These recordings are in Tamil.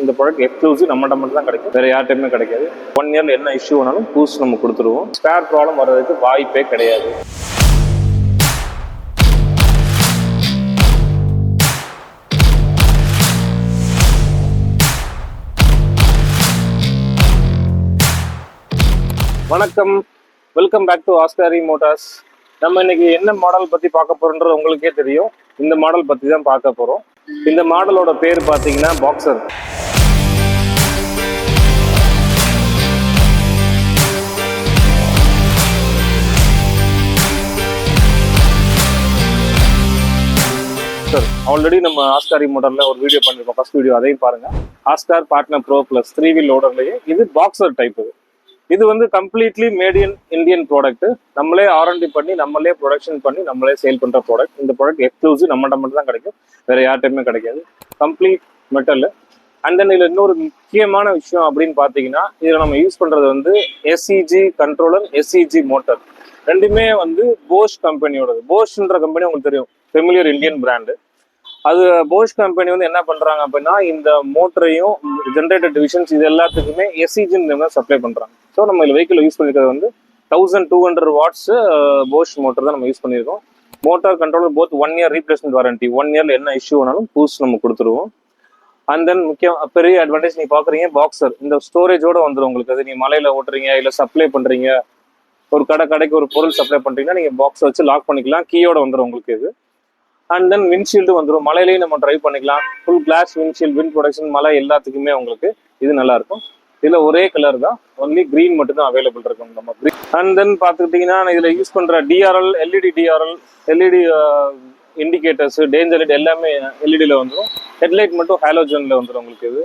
இந்த ப்ராடக்ட் எக்ஸ்க்ளூசிவ் நம்மகிட்ட மட்டும் தான் கிடைக்கும், வேற யார்கிட்டயுமே கிடைக்காது. 1 இயர்ல என்ன இஷ்யூ வேணாலும் புதுசு நம்ம கொடுத்துருவோம். ஸ்பேர் ப்ராப்ளம் வர்றதுக்கு வாய்ப்பே கிடையாது. வணக்கம், welcome back to Oscar Motors. நம்ம இன்னைக்கு என்ன மாடல் பத்தி பார்க்க போறோம்ன்றது உங்களுக்கே தெரியும். இந்த மாடல் பத்தி தான் பார்க்க போறோம். இந்த மாடலோட பேர் பார்த்தீங்கன்னா பாக்ஸர். ஆல்ரெடி நம்ம ஆஸ்கார் மோட்டார்ல ஒரு வீடியோ பண்ணிருக்கோம், ஃபர்ஸ்ட் வீடியோ, அதையும் பாருங்க. Oscar partner pro plus 3 wheel லோடர்லயே இது பாக்ஸர் டைப். இது வந்து completely made in Indian product. நம்மளே R&D பண்ணி நம்மளே ப்ரொடக்ஷன் பண்ணி நம்மளே சேல் பண்ற ப்ராடக்ட். இந்த ப்ராடக்ட் எக்ஸ்க்ளூசிவ் நம்மகிட்ட மட்டும் தான் கிடைக்கும், வேற யார்கிட்டயுமே கிடைக்காது. Complete metal. அண்ட் தென் இதுல இன்னொரு முக்கியமான விஷயம் அப்படின்னு பாத்தீங்கன்னா, இதுல நம்ம யூஸ் பண்றது வந்து SEG கண்ட்ரோலர், SEG மோட்டர். ரெண்டுமே வந்து போஷ் கம்பெனியோடது. போஷ்ன்ற கம்பெனி உங்களுக்கு தெரியும், ஃபெமிலியர் இந்தியன் பிராண்டு. அது போஷ் கம்பெனி வந்து என்ன பண்றாங்க அப்படின்னா, இந்த மோட்டரையும் ஜென்ரேட்டர் டிவிஷன்ஸ் இது எல்லாத்துக்குமே SEG சப்ளை பண்றாங்க. ஸோ நம்ம இதில் வெஹிக்கிள் யூஸ் பண்ணிருக்கிறது வந்து 1200 வாட்ஸ் போஷ் மோட்டர் தான் நம்ம யூஸ் பண்ணியிருக்கோம். Motor controller both 1 year replacement warranty, 1 இயர்ல என்ன இஷ்யூ வேணாலும் புதுசு நம்ம கொடுத்துருவோம். அண்ட் தென் பெரிய அட்வான்டேஜ் நீங்க பாக்குறீங்க, பாக்ஸர் இந்த ஸ்டோரேஜோட வந்துடும் உங்களுக்கு. அது நீங்க மலையில ஓட்டுறீங்க, இல்ல சப்ளை பண்றீங்க, ஒரு கடைக்கு ஒரு பொருள் சப்ளை பண்றீங்கன்னா நீங்க பாக்ஸ் வச்சு லாக் பண்ணிக்கலாம், கீயோட வந்துடும் உங்களுக்கு இது. அண்ட் தென் விண்ட்ஷீல்டு வந்துடும், மலையிலையும் நம்ம ட்ரைவ் பண்ணிக்கலாம். Full glass windshield, wind protection, மலை எல்லாத்துக்குமே உங்களுக்கு இது நல்லா இருக்கும். இதுல ஒரே கலர் தான், ஒன்லி கிரீன் மட்டும் தான் அவைலபிள் இருக்கும் நம்ம. அண்ட் தென் பாத்துக்கிட்டீங்கன்னா இதுல யூஸ் பண்ற DRL, LED DRL, LED indicators, danger light எல்லாமே LEDல வந்துடும். ஹெட்லைட் மட்டும் ஹாலோஜன்ல வந்துடும் உங்களுக்கு. இது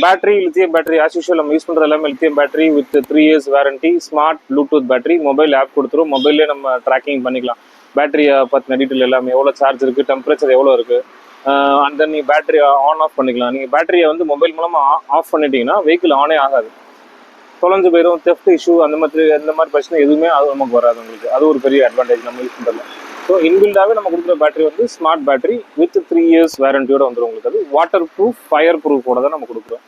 battery lithium battery, as usual நம்ம யூஸ் பண்ற எல்லாமே lithium battery with 3 years warranty. Smart Bluetooth battery, mobile app கொடுத்துரும், மொபைல்லே நம்ம ட்ராக்கிங் பண்ணிக்கலாம். பேட்டரியை பற்றின டீட்டெயில் எல்லாமே, எவ்வளோ சார்ஜ் இருக்குது, டெம்பரேச்சர் எவ்வளோ இருக்குது, அண்ட் தென் நீங்கள் பேட்டரி ஆன் ஆஃப் பண்ணிக்கலாம். நீங்கள் பேட்டரியை வந்து மொபைல் மூலமாக ஆஃப் பண்ணிட்டீங்கன்னா வெஹிக்கிள் ஆனே ஆகாது, தொலைஞ்சு போயிடும், தெஃப்ட் இஷ்யூ அந்த மாதிரி பிரச்சனை எதுவுமே அது நமக்கு வராது உங்களுக்கு. அது ஒரு பெரிய அட்வான்டேஜ் நம்ம யூஸ் பண்ணுறதுல. ஸோ இன்பில்டாகவே நம்ம கொடுக்குற பேட்டரி வந்து ஸ்மார்ட் பேட்டரி வித் 3 இயர்ஸ் வாரண்டியோட வந்துடும் உங்களுக்கு. அது வாட்டர் ப்ரூஃப், ஃபயர் ப்ரூஃபோட தான் நம்ம கொடுக்குறோம்.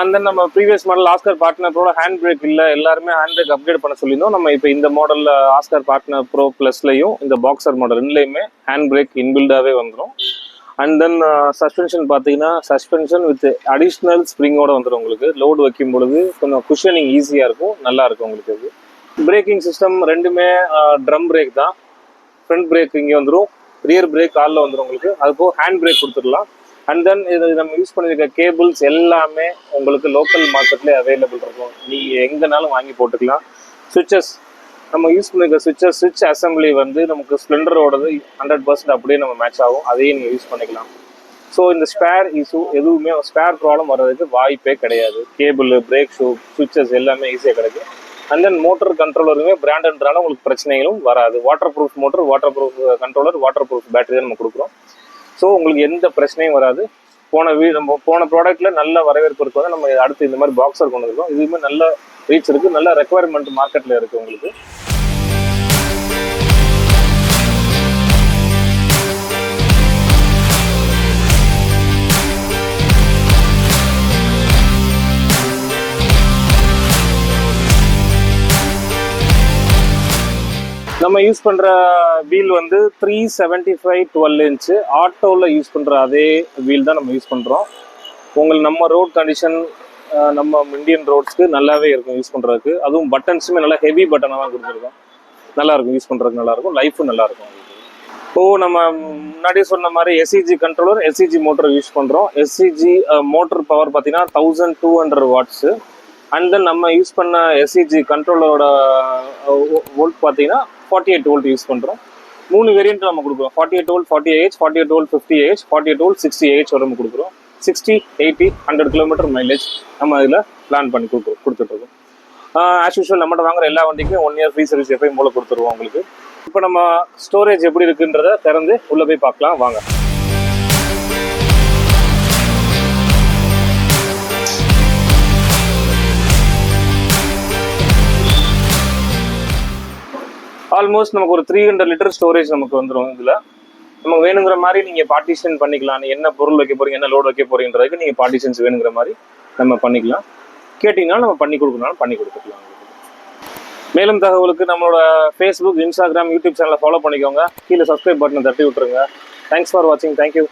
அண்ட் தென் நம்ம ப்ரீவியஸ் மாடல் ஆஸ்கார் பார்ட்னர் ப்ரோட ஹேண்ட் பிரேக் இல்லை, எல்லாருமே ஹேண்ட் பிரேக் அப்கிரேட் பண்ண சொல்லியிருந்தோம். நம்ம இப்போ இந்த மாடலில் ஆஸ்கார் பார்ட்னர் ப்ரோ ப்ளஸ்லையும் இந்த பாக்ஸர் மாடல் ரெண்டுலையுமே ஹேண்ட் பிரேக் இன்பில்டாகவே வந்துடும். அண்ட் தென் சஸ்பென்ஷன் பார்த்தீங்கன்னா, சஸ்பென்ஷன் வித் அடிஷ்னல் ஸ்ப்ரிங்கோட வந்துடும் உங்களுக்கு. லோடு வைக்கும் பொழுது கொஞ்சம் குஷனிங் ஈஸியாக இருக்கும், நல்லா இருக்கும் உங்களுக்கு. இது பிரேக்கிங் சிஸ்டம் ரெண்டுமே ட்ரம் பிரேக் தான். ஃப்ரண்ட் பிரேக் இங்கே வந்துடும், ரியர் பிரேக் காலில் வந்துடும் உங்களுக்கு. அதுபோக ஹேண்ட் பிரேக் கொடுத்துடலாம். அண்ட் தென் இது நம்ம யூஸ் பண்ணியிருக்க கேபிள்ஸ் எல்லாமே உங்களுக்கு லோக்கல் மார்க்கெட்லேயே அவைலபிள் இருக்கும், நீங்கள் எங்கேனாலும் வாங்கி போட்டுக்கலாம். சுவிட்சஸ் நம்ம யூஸ் பண்ணியிருக்க சுவிட்ச் அசம்பிளி வந்து நமக்கு ஸ்ப்ளெண்டரோடது 100% அப்படியே நம்ம மேட்ச் ஆகும், அதையே நீங்கள் யூஸ் பண்ணிக்கலாம். ஸோ இந்த ஸ்பேர் இஷ்யூ எதுவுமே, ஸ்பேர் ப்ராப்ளம் வர்றதுக்கு வாய்ப்பே கிடையாது. கேபிள், பிரேக் ஷூ, சுவிட்சஸ் எல்லாமே ஈஸியாக கிடைக்கும். அண்ட் தென் மோட்டர் கண்ட்ரோலருமே பிராண்டுன்றாலும் உங்களுக்கு பிரச்சனைகளும் வராது. Water proof motor, water proof controller, water proof battery தான் நம்ம கொடுக்குறோம். ஸோ உங்களுக்கு எந்த பிரச்சனையும் வராது. நம்ம போன ப்ராடக்ட்ல நல்ல வரவேற்பு இருக்கும். நம்ம அடுத்து இந்த மாதிரி பாக்ஸர் கொண்டு இருக்கோம், இதுவுமே நல்ல ரீச் இருக்கு, நல்ல ரெக்குவயர்மெண்ட் மார்க்கெட்ல இருக்கு உங்களுக்கு. நம்ம யூஸ் பண்ற வீல் வந்து 375 12 இன்ச்சு ஆட்டோவில் யூஸ் பண்ற அதே வீல் தான் நம்ம யூஸ் பண்றோம். உங்களுக்கு நம்ம ரோட் கண்டிஷன், நம்ம இந்தியன் ரோட்ஸ்க்கு நல்லாவே இருக்கும் யூஸ் பண்றதுக்கு. அதுவும் பட்டன்ஸுமே நல்லா ஹெவி பட்டனாக தான் கொடுத்துருக்கோம், நல்லா இருக்கும் யூஸ் பண்றதுக்கு, நல்லா இருக்கும், லைஃபும் நல்லா இருக்கும். இப்போ நம்ம முன்னாடி சொன்ன மாதிரி SEG controller, SEG motor use பண்றோம். SEG மோட்டர் பவர் பார்த்தீங்கன்னா 1200 வாட்ஸ். அண்ட் தென் நம்ம யூஸ் பண்ண SEG கண்ட்ரோலரோட வோல்ட் பார்த்தீங்கன்னா 48 வோல்ட் யூஸ் பண்ணுறோம். 3 வேரியன்ட் நம்ம கொடுக்குறோம். 48 volt 40Ah, 48 volt 50Ah, 48 volt 60Ah வரை நம்ம கொடுக்குறோம். 60, 80, 100 கிலோமீட்டர் மைலேஜ் நம்ம இதில் பிளான் பண்ணி கொடுத்துட்ருக்கோம். ஆஸ் யூஷுவல் நம்மகிட்ட வாங்குற எல்லா வண்டிக்கும் 1 இயர் ஃப்ரீ சர்வீஸ் எப்பயும் போல கொடுத்துருவோம் உங்களுக்கு. இப்போ நம்ம ஸ்டோரேஜ் எப்படி இருக்குன்றத திறந்து உள்ளே போய் பார்க்கலாம் வாங்க. ஆல்மோஸ்ட் நமக்கு ஒரு 300 லிட்டர் ஸ்டோரேஜ் நமக்கு வந்துடும் இதில். நமக்கு வேணுங்கிற மாதிரி நீங்கள் பார்ட்டிஷன் பண்ணிக்கலாம். நீ என்ன பொருள் வைக்க போறீங்க, என்ன லோடு வைக்க போறீங்கிறதுக்கு நீங்கள் பார்ட்டிஷன்ஸ் வேணுங்கிற மாதிரி நம்ம பண்ணிக்கலாம். கேட்டிங்கனாலும் நம்ம பண்ணி கொடுக்கணும்னாலும் பண்ணி கொடுத்துக்கலாம். மேலும் தகவலுக்கு நம்மளோட ஃபேஸ்புக், இன்ஸ்டாகிராம், யூடியூப் சேனலை ஃபாலோ பண்ணிக்கோங்க. கீழே சப்ஸ்கிரைப் பட்டனை தட்டி விட்டுருங்க. தேங்க்ஸ் ஃபார் வாட்சிங். தேங்க்யூ.